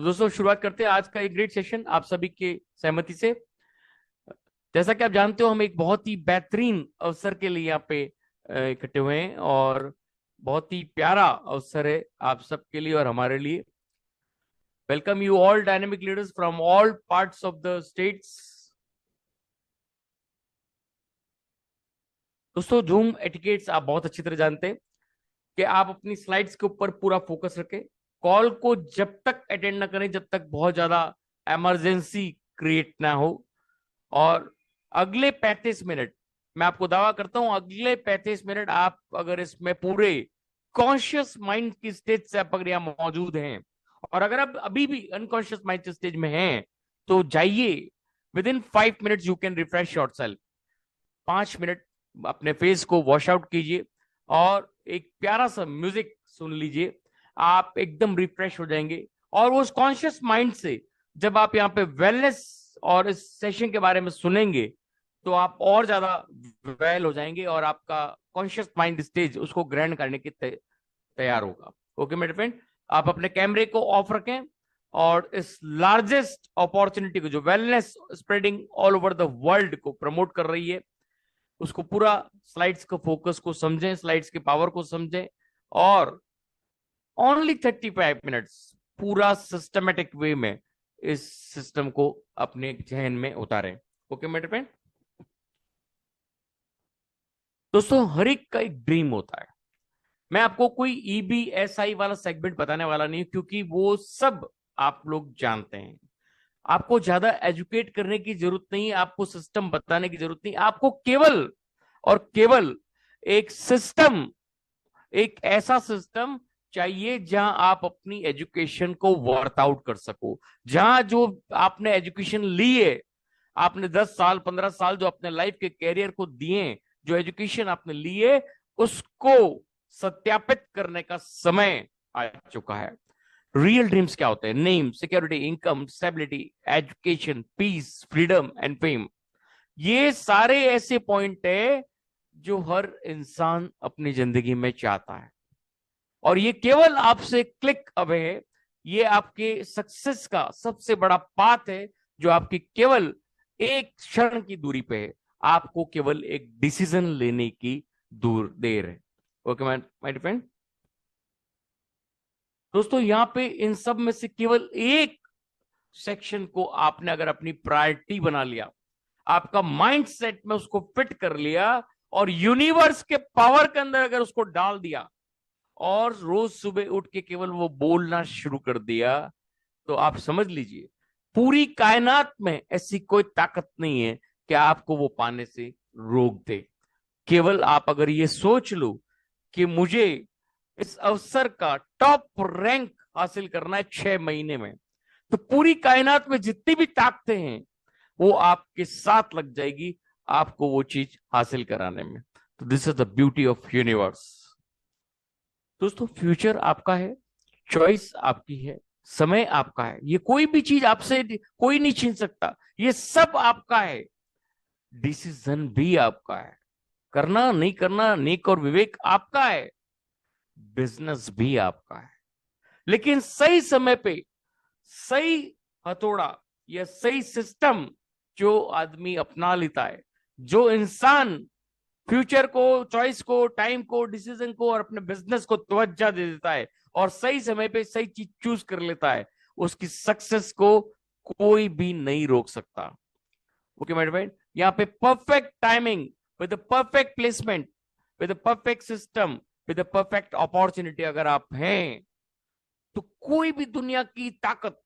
तो दोस्तों शुरुआत करते हैं आज का एक ग्रेट सेशन आप सभी के सहमति से। जैसा कि आप जानते हो हम एक बहुत ही बेहतरीन अवसर के लिए यहाँ पे इकट्ठे हुए हैं और बहुत ही प्यारा अवसर है आप सबके लिए और हमारे लिए। Welcome you all dynamic leaders from all parts of the states. दोस्तों जूम एटिकेट्स आप बहुत अच्छी तरह जानते हैं कि आप अपनी स्लाइड्स के ऊपर पूरा फोकस रखें। कॉल को जब तक अटेंड ना करें जब तक बहुत ज्यादा इमरजेंसी क्रिएट ना हो। और अगले 35 मिनट मैं आपको दावा करता हूं, अगले 35 मिनट आप अगर इसमें पूरे कॉन्शियस माइंड की स्टेज से आप अगर यहाँ मौजूद हैं और अगर आप अभी भी अनकॉन्शियस माइंड की स्टेज में हैं तो जाइए। With in 5 minutes you can refresh your self. 5 minute अपने फेस को वॉश आउट कीजिए और एक प्यारा सा म्यूजिक सुन लीजिए। आप एकदम रिफ्रेश हो जाएंगे और उस कॉन्शियस माइंड से जब आप यहाँ पे वेलनेस और इस सेशन के बारे में सुनेंगे तो आप और ज्यादा वेल हो जाएंगे और आपका कॉन्शियस माइंड स्टेज उसको ग्रहण करने के तैयार होगा। ओके मेरे फ्रेंड, आप अपने कैमरे को ऑफ रखें और इस लार्जेस्ट अपॉर्चुनिटी को जो wellness spreading all over the world को प्रमोट कर रही है उसको पूरा स्लाइड्स को फोकस को समझें, स्लाइड्स के पावर को समझें और ओनली 35 मिनट्स पूरा सिस्टमेटिक वे में इस सिस्टम को अपने जहन में उतारें। ओके मेरे फ्रेंड, दोस्तों हर एक का एक ड्रीम होता है। मैं आपको कोई EBSI वाला सेगमेंट बताने वाला नहीं क्योंकि वो सब आप लोग जानते हैं। आपको ज्यादा एजुकेट करने की जरूरत नहीं, आपको सिस्टम बताने की जरूरत नहीं। आपको केवल और केवल एक सिस्टम, एक ऐसा सिस्टम चाहिए जहां आप अपनी एजुकेशन को वर्कआउट कर सको। जहां जो आपने एजुकेशन ली है, आपने 10 साल 15 साल जो अपने लाइफ के कैरियर को दिए, जो एजुकेशन आपने ली है उसको सत्यापित करने का समय आ चुका है। रियल ड्रीम्स क्या होते हैं? Name, security, income, stability, education, peace, freedom and fame. ये सारे ऐसे पॉइंट है जो हर इंसान अपनी जिंदगी में चाहता है और ये केवल आपसे क्लिक अवे है। ये आपके सक्सेस का सबसे बड़ा पाथ है जो आपकी केवल एक क्षण की दूरी पे है। आपको केवल एक डिसीजन लेने की दूर देर है। ओके माय फ्रेंड, दोस्तों यहां पे इन सब में से केवल एक सेक्शन को आपने अगर अपनी प्रायोरिटी बना लिया, आपका माइंड सेट में उसको फिट कर लिया और यूनिवर्स के पावर के अंदर अगर उसको डाल दिया और रोज सुबह उठ के केवल वो बोलना शुरू कर दिया तो आप समझ लीजिए पूरी कायनात में ऐसी कोई ताकत नहीं है कि आपको वो पाने से रोक दे। केवल आप अगर ये सोच लो कि मुझे इस अवसर का टॉप रैंक हासिल करना है 6 महीने में, तो पूरी कायनात में जितनी भी ताकतें हैं वो आपके साथ लग जाएगी आपको वो चीज हासिल कराने में। तो this is the beauty of universe. दोस्तों फ्यूचर आपका है, चॉइस आपकी है, समय आपका है। ये कोई भी चीज आपसे कोई नहीं छीन सकता, ये सब आपका है। डिसीजन भी आपका है, करना नहीं करना नेक और विवेक आपका है। बिजनेस भी आपका है। लेकिन सही समय पे सही हथौड़ा या सही सिस्टम जो आदमी अपना लेता है, जो इंसान फ्यूचर को, चॉइस को, टाइम को, डिसीजन को और अपने बिजनेस को तवज्जो दे देता है और सही समय पे सही चीज चूज कर लेता है, उसकी सक्सेस को कोई भी नहीं रोक सकता। ओके मेरे भाई, यहाँ पे perfect timing with perfect placement, with perfect system, with perfect opportunity अगर आप हैं तो कोई भी दुनिया की ताकत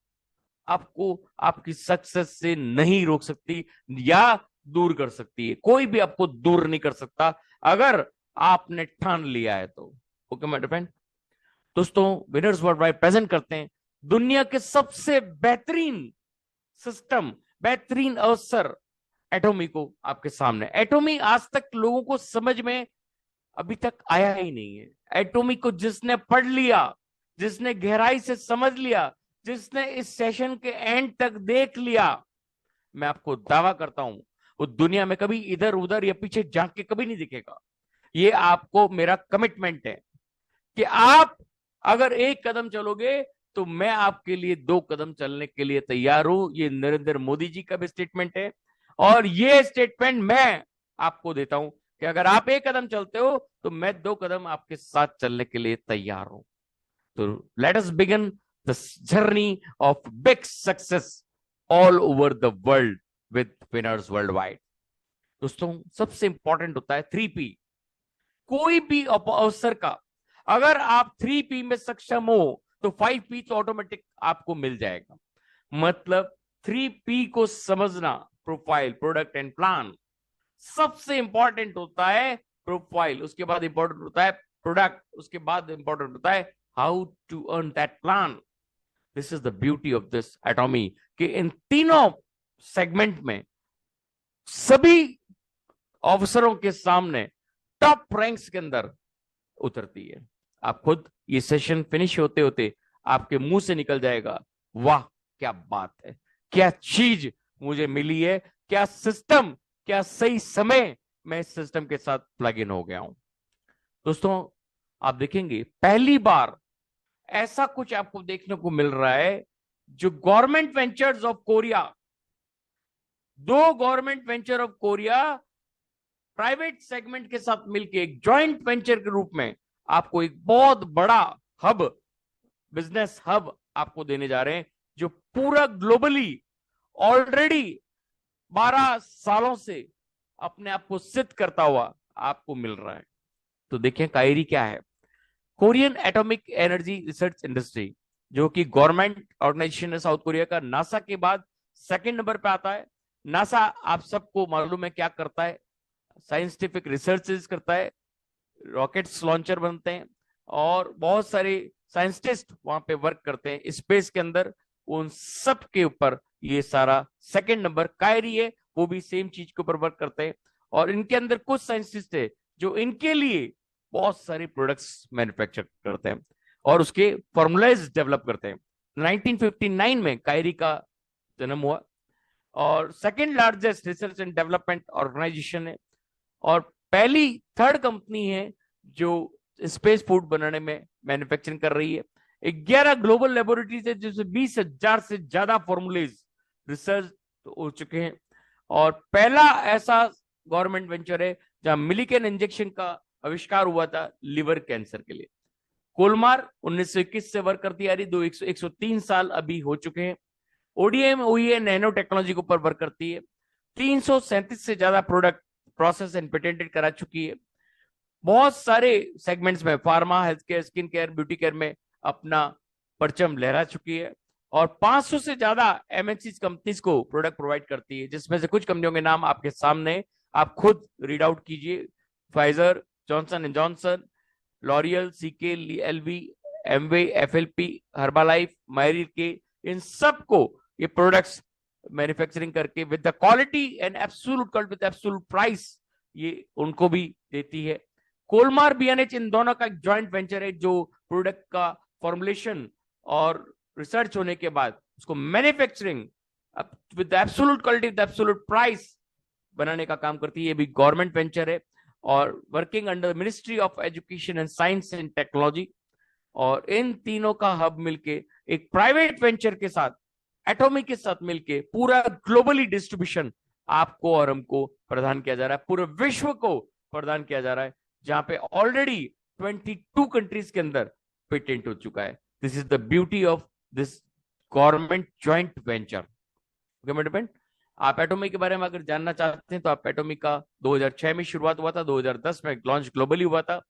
आपको आपकी सक्सेस से नहीं रोक सकती या दूर कर सकती है। कोई भी आपको दूर नहीं कर सकता अगर आपने ठान लिया है तो। ओके माय फ्रेंड, दोस्तों विनर्स वर्ल्ड वाइड प्रेजेंट करते हैं दुनिया के सबसे बेहतरीन सिस्टम, बेहतरीन अवसर एटॉमी को आपके सामने। एटॉमी आज तक लोगों को समझ में अभी तक आया ही नहीं है। एटॉमी को जिसने पढ़ लिया, जिसने गहराई से समझ लिया, जिसने इस सेशन के एंड तक देख लिया, मैं आपको दावा करता हूं वो दुनिया में कभी इधर उधर या पीछे झांक के कभी नहीं दिखेगा। ये आपको मेरा कमिटमेंट है कि आप अगर एक कदम चलोगे तो मैं आपके लिए 2 कदम चलने के लिए तैयार हूं। ये नरेंद्र मोदी जी का भी स्टेटमेंट है, और ये स्टेटमेंट मैं आपको देता हूं कि अगर आप 1 कदम चलते हो तो मैं 2 कदम आपके साथ चलने के लिए तैयार हूं। तो let us begin the journey of big success all over the world with winners world wide. दोस्तों, सबसे इंपॉर्टेंट होता है 3P। कोई भी अवसर का अगर आप 3P में सक्षम हो तो 5P तो ऑटोमेटिक आपको मिल जाएगा। मतलब 3P को समझना, प्रोफाइल, प्रोडक्ट एंड प्लान। सबसे इंपॉर्टेंट होता है प्रोफाइल, उसके बाद इंपॉर्टेंट होता है प्रोडक्ट, उसके बाद इंपॉर्टेंट होता है how to earn that plan. This is the beauty of this Atomy कि इन तीनों सेगमेंट में सभी अवसरों के सामने टॉप रैंक्स के अंदर उतरती है। आप खुद ये सेशन फिनिश होते होते आपके मुंह से निकल जाएगा, वाह क्या बात है, क्या चीज मुझे मिली है, क्या सिस्टम, क्या सही समय मैं इस सिस्टम के साथ प्लग इन हो गया हूं। दोस्तों, आप देखेंगे पहली बार ऐसा कुछ आपको देखने को मिल रहा है जो government ventures of Korea, 2 government venture of Korea private segment के साथ मिलकर एक जॉइंट वेंचर के रूप में आपको एक बहुत बड़ा हब, बिजनेस हब आपको देने जा रहे हैं, जो पूरा ग्लोबली ऑलरेडी 12 सालों से अपने आप को सिद्ध करता हुआ आपको मिल रहा है। तो देखिए कायरी क्या है। Korean atomic energy research industry, जो कि गवर्नमेंट ऑर्गेनाइजेशन है साउथ कोरिया का, नासा के बाद 2nd नंबर पे आता है। नासा आप सबको मालूम है क्या करता है, साइंटिफिक रिसर्चेस करता है, रॉकेट्स लॉन्चर बनते हैं, और बहुत सारे साइंटिस्ट वहां पे वर्क करते हैं स्पेस के अंदर। उन सब के ऊपर ये सारा 2nd नंबर कायरी है, वो भी सेम चीज के ऊपर वर्क करते हैं। और इनके अंदर कुछ साइंटिस्ट है जो इनके लिए बहुत सारे प्रोडक्ट्स मैन्युफैक्चर करते हैं और उसके फॉर्मुलाइज डेवलप करते हैं। 1959 में कायरी का जन्म हुआ और 2nd largest research and development organization है, और पहली 3rd कंपनी है जो स्पेस फूड बनाने में मैन्युफैक्चरिंग कर रही है। 11 ग्लोबल लेबोरेटरीज है जिसमें 20,000 से ज्यादा फॉर्मुलेज रिसर्च हो चुके हैं, और पहला ऐसा गवर्नमेंट वेंचर है जहां मिलिकन इंजेक्शन का आविष्कार हुआ था लिवर कैंसर के लिए। कोलमार 1921 से वर्क करती आ रही, 103 साल अभी हो चुके हैं। ओडीएम ओईए नैनो टेक्नोलॉजी के ऊपर वर्क करती है। 337 से ज्यादा प्रोडक्ट प्रोसेस एंड पेटेंटेड करा चुकी है। बहुत सारे सेगमेंट्स में, pharma, health care, skin care, beauty care में अपना परचम लहरा चुकी है, और 500 से ज्यादा एमएनसी कंपनीज को प्रोडक्ट प्रोवाइड करती है, जिसमें से कुछ कंपनियों के नाम आपके सामने, आप खुद रीड आउट कीजिए। Pfizer, Johnson and Johnson, L'Oreal, CK, LV, Amway, FLP, Herbalife, मायरिल के, इन सबको ये प्रोडक्ट्स मैन्युफैक्चरिंग करके with the quality and absolute with absolute price ये उनको भी देती है। कोलमार, बीएनएच, इन दोनों का एक जॉइंट वेंचर है जो प्रोडक्ट का फॉर्मुलेशन और रिसर्च होने के बाद उसको manufacturing with absolute quality with absolute price बनाने का काम करती है। ये भी गवर्नमेंट वेंचर है और working under ministry of education and science and technology. और इन तीनों का हब मिलके एक प्राइवेट वेंचर के साथ, एटॉमिक के साथ मिलके पूरा ग्लोबली डिस्ट्रीब्यूशन आपको और हमको प्रदान किया जा रहा है, पूरे विश्व को प्रदान किया जा रहा है, जहां पे ऑलरेडी 22 कंट्रीज के अंदर पेटेंट हो चुका है। This is the beauty of this government joint venture. Okay मेरे फ्रेंड, आप एटॉमिक के बारे में अगर जानना चाहते हैं तो आप एटॉमिक का 2006 में शुरुआत हुआ था, 2010 में लॉन्च ग्लोबली हुआ था,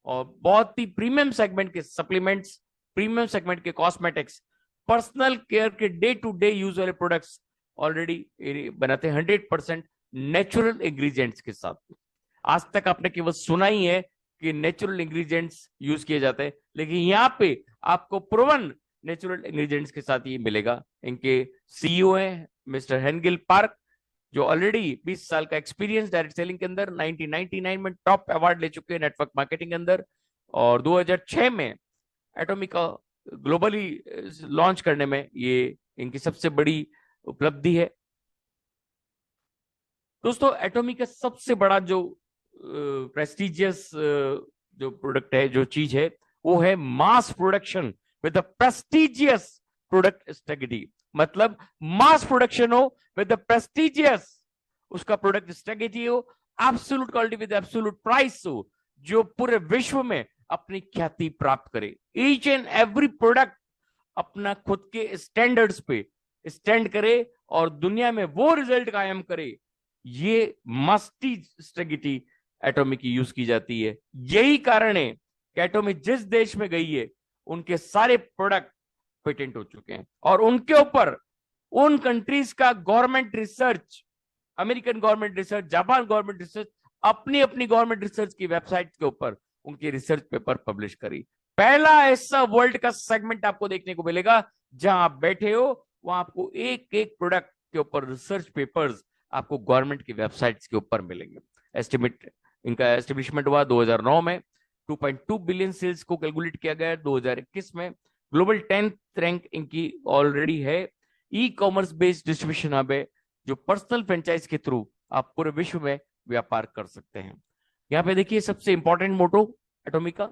और बहुत ही प्रीमियम सेगमेंट के सप्लीमेंट्स, प्रीमियम सेगमेंट के कॉस्मेटिक्स, पर्सनल केयर के डे टू डे यूज वाले प्रोडक्ट्स ऑलरेडी बनाते हैं 100% नेचुरल इंग्रेडिएंट्स के साथ। आज तक आपने केवल सुना ही है कि नेचुरल इंग्रेडिएंट्स यूज किए जाते हैं, लेकिन यहाँ पे आपको प्रूवन नेचुरल इंग्रेडिएंट्स के साथ ये मिलेगा। इनके सीईओ हैं मिस्टर हेनगिल पार्क, जो ऑलरेडी 20 साल का एक्सपीरियंस डायरेक्ट सेलिंग के अंदर, 1999 में टॉप अवार्ड ले चुके हैं नेटवर्क मार्केटिंग के अंदर, और 2006 में एटॉमिक का ग्लोबली लॉन्च करने में ये इनकी सबसे बड़ी उपलब्धि है। दोस्तों, एटॉमिक का सबसे बड़ा जो प्रेस्टिजियस जो प्रोडक्ट है, जो चीज है, वो है mass production with the prestigious product stability, मतलब मास प्रोडक्शन हो विद द प्रेस्टिजियस, उसका प्रोडक्ट स्टेबिलिटी हो, absolute quality with absolute price हो, जो पूरे विश्व में अपनी ख्याति प्राप्त करे। ईच एंड एवरी प्रोडक्ट अपना खुद के स्टैंडर्ड्स पे स्टैंड करे और दुनिया में वो रिजल्ट कायम करे। ये मस्टी स्ट्रेटेजी एटॉमिक की यूज की जाती है। यही कारण है कि एटॉमिक जिस देश में गई है उनके सारे प्रोडक्ट पेटेंट हो चुके हैं, और उनके ऊपर उन कंट्रीज का government research, American government research, Japan government research, अपनी अपनी गवर्नमेंट रिसर्च की वेबसाइट के ऊपर उनके रिसर्च पेपर पब्लिश करी। पहला ऐसा वर्ल्ड का सेगमेंट आपको देखने को मिलेगा जहां आप बैठे हो वहां आपको एक एक प्रोडक्ट के ऊपर रिसर्च पेपर्स आपको गवर्नमेंट की वेबसाइट्स के ऊपर मिलेंगे। एस्टिमेट, इनका एस्टेब्लिशमेंट हुआ 2009 में, 2.2 बिलियन सेल्स को कैलकुलेट किया गया 2021 में। ग्लोबल 10th रैंक इनकी ऑलरेडी है। E commerce based distribution hub है, जो पर्सनल फ्रेंचाइज के थ्रू आप पूरे विश्व में व्यापार कर सकते हैं। यहाँ पे देखिए सबसे इंपॉर्टेंट मोटो एटॉमिक का,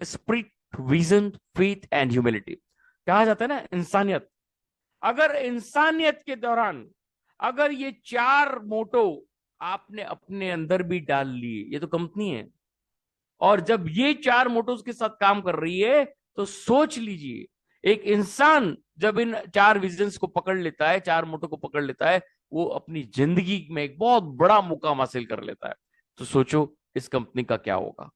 spirit, vision, faith and humility. कहा जाता है ना इंसानियत, अगर इंसानियत के दौरान अगर ये चार मोटो आपने अपने अंदर भी डाल लिए, ये तो कंपनी है, और जब ये चार मोटोस के साथ काम कर रही है तो सोच लीजिए एक इंसान जब इन चार विजन्स को पकड़ लेता है, चार मोटो को पकड़ लेता है, वो अपनी जिंदगी में एक बहुत बड़ा मुकाम हासिल कर लेता है। तो सोचो इस कंपनी का क्या होगा।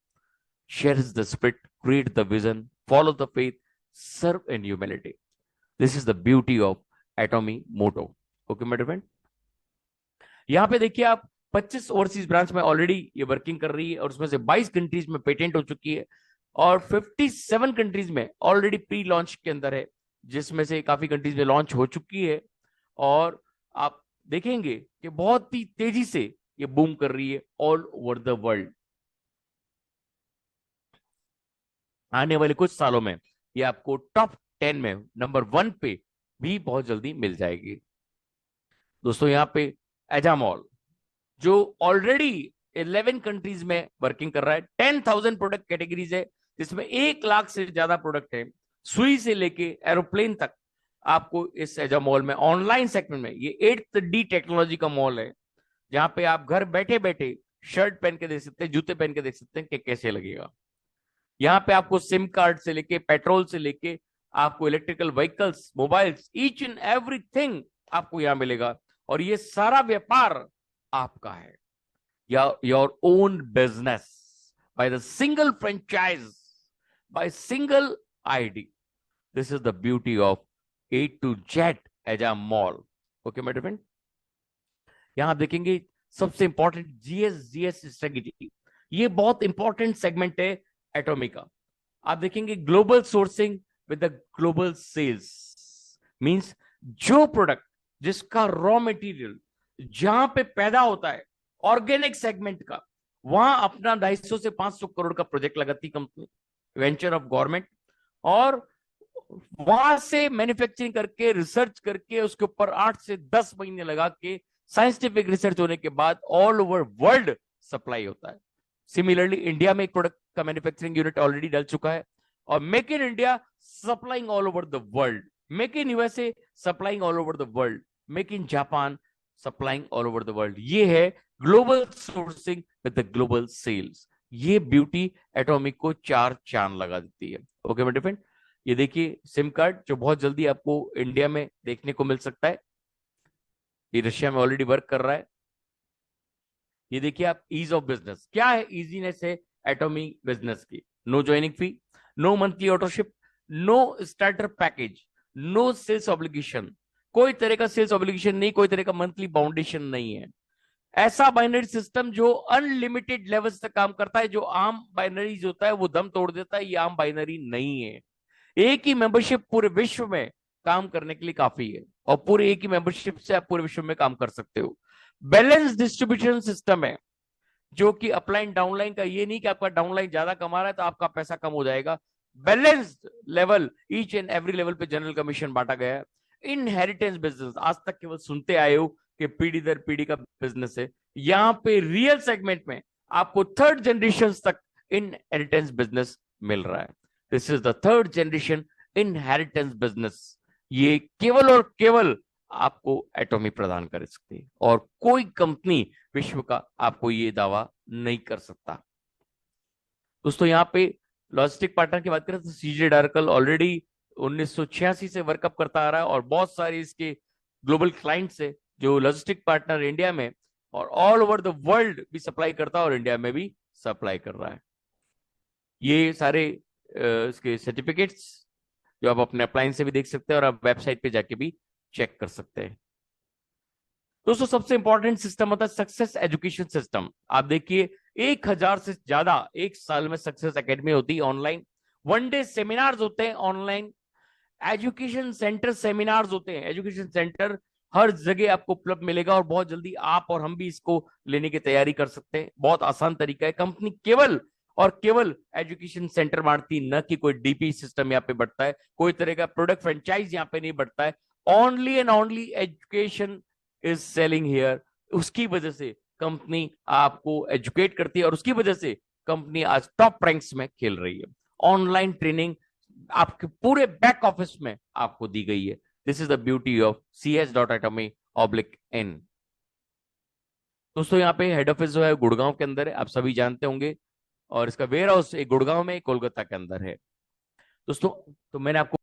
Share the spirit, create the vision, follow the faith, serve in humility. This is the beauty of Atomy motto. Okay मेरे फ्रेंड, यहां पे देखिए आप 25 ओवरसीज ब्रांच में ऑलरेडी ये वर्किंग कर रही है, और उसमें से 22 कंट्रीज में पेटेंट हो चुकी है, और 57 कंट्रीज में ऑलरेडी प्री लॉन्च के अंदर है, जिसमें से काफी कंट्रीज में लॉन्च हो चुकी है। और आप देखेंगे कि बहुत ही तेजी से ये बूम कर रही है ऑल ओवर द वर्ल्ड। आने वाले कुछ सालों में ये आपको टॉप 10 में नंबर 1 पे भी बहुत जल्दी मिल जाएगी। दोस्तों यहाँ पे एजामॉल, जो ऑलरेडी 11 कंट्रीज में वर्किंग कर रहा है, 10,000 प्रोडक्ट कैटेगरीज है, जिसमें 1 लाख से ज्यादा प्रोडक्ट है। सुई से लेके एरोप्लेन तक आपको इस एजा मॉल में, ऑनलाइन सेगमेंट में, ये 8th D टेक्नोलॉजी का मॉल है, जहां पे आप घर बैठे बैठे शर्ट पहन के देख सकते हैं, जूते पहन के देख सकते हैं कि कैसे लगेगा। यहाँ पे आपको सिम कार्ड से लेके, पेट्रोल से लेके, आपको electrical vehicles, mobiles, each and everything आपको यहाँ मिलेगा, और ये सारा व्यापार आपका है। Your own business by the single franchise, by single ID. This is the beauty of A to Z एजा मॉल। ओके मेरे फ्रेंड, यहां आप देखेंगे सबसे इंपॉर्टेंट जीएस स्ट्रेटेजी, ये बहुत इंपॉर्टेंट सेगमेंट है एटॉमिक का। आप देखेंगे global sourcing with the global sales, means जो प्रोडक्ट जिसका रॉ मटेरियल जहां पे पैदा होता है ऑर्गेनिक सेगमेंट का, वहां अपना 250 से 500 करोड़ का प्रोजेक्ट लगाती कंपनी, वेंचर ऑफ गवर्नमेंट, और वहां से मैन्युफैक्चरिंग करके, रिसर्च करके, उसके ऊपर 8 से 10 महीने लगा के साइंटिफिक रिसर्च होने के बाद ऑल ओवर वर्ल्ड सप्लाई होता है। सिमिलरली इंडिया में एक प्रोडक्ट का मैन्युफैक्चरिंग यूनिट ऑलरेडी डल चुका है, और make in India supplying all over the world, make in USA supplying all over the world, make in Japan supplying all over the world. ये है global sourcing with the global sales. ये beauty atomic को 4 चांद लगा देती है। Okay मेरे friend, ये देखिए सिम कार्ड जो बहुत जल्दी आपको इंडिया में देखने को मिल सकता है, ये रशिया में ऑलरेडी वर्क कर रहा है। ये देखिए आप ईज ऑफ बिजनेस, क्या है इजीनेस है एटॉमिक बिजनेस की। No joining fee, no monthly autoship, no starter package, no sales obligation, कोई तरह का सेल्स ऑब्लिगेशन नहीं, कोई तरह का मंथली बाउंडेशन नहीं है। ऐसा बाइनरी सिस्टम जो अनलिमिटेड लेवल्स तक काम करता है, जो आम बाइनरी होता है वो दम तोड़ देता है, ये आम बाइनरी नहीं है। एक ही मेंबरशिप पूरे विश्व में काम करने के लिए काफी है, और पूरे एक ही मेंबरशिप से आप पूरे विश्व में काम कर सकते हो। बैलेंस डिस्ट्रीब्यूशन सिस्टम है, जो कि अपलाइन डाउनलाइन का, ये नहीं कि आपका डाउनलाइन ज्यादा कमा रहा है तो आपका पैसा कम हो जाएगा। Balanced level, each and every level पे जनरल कमीशन बांटा गया है। इनहेरिटेंस बिजनेस, आज तक केवल सुनते आए हो कि पीढ़ी दर पीढ़ी का बिजनेस है, यहाँ पे रियल सेगमेंट में आपको 3rd जनरेशन तक इनहेरिटेंस बिजनेस मिल रहा है। This is the 3rd generation inheritance business, ये केवल और केवल आपको एटॉमी प्रदान कर सकती है, और कोई कंपनी विश्व का आपको ये दावा नहीं कर सकता। दोस्तों यहाँ पे लॉजिस्टिक पार्टनर की बात करें तो सीजे डार्कल ऑलरेडी 1986 से वर्कअप करता आ रहा है, और बहुत सारे इसके ग्लोबल क्लाइंट्स है जो लॉजिस्टिक पार्टनर इंडिया में और ऑल ओवर द वर्ल्ड भी सप्लाई करता है, और इंडिया में भी सप्लाई कर रहा है। ये सारे इसके सर्टिफिकेट्स जो आप अपने अप्लायंस से भी देख सकते हैं, और आप वेबसाइट पे जाके भी चेक कर सकते हैं। दोस्तों सबसे इंपॉर्टेंट सिस्टम होता है सक्सेस एजुकेशन सिस्टम। आप देखिए 1000 से ज्यादा एक साल में सक्सेस एकेडमी होती है ऑनलाइन, 1 डे सेमिनार्स होते हैं ऑनलाइन, एजुकेशन सेंटर सेमिनार्स होते हैं। एजुकेशन सेंटर हर जगह आपको उपलब्ध मिलेगा, और बहुत जल्दी आप और हम भी इसको लेने की तैयारी कर सकते हैं। बहुत आसान तरीका है। कंपनी केवल और केवल एजुकेशन सेंटर बांटती, न कि कोई डीपी सिस्टम यहाँ पे बढ़ता है, कोई तरह का प्रोडक्ट फ्रेंचाइज यहाँ पे नहीं बढ़ता है। Only and only education is selling here. उसकी वजह से कंपनी आपको एजुकेट करती है, और उसकी वजह से कंपनी आज टॉप रैंक्स में खेल रही है। ऑनलाइन ट्रेनिंग आपके पूरे बैक ऑफिस में आपको दी गई है। This is the beauty of cs.atomy/n। दोस्तों यहाँ पे हेड ऑफिस जो है गुड़गांव के अंदर है, आप सभी जानते होंगे, और इसका वेयर हाउस एक गुड़गांव में, कोलकाता के अंदर है। दोस्तों तो मैंने आपको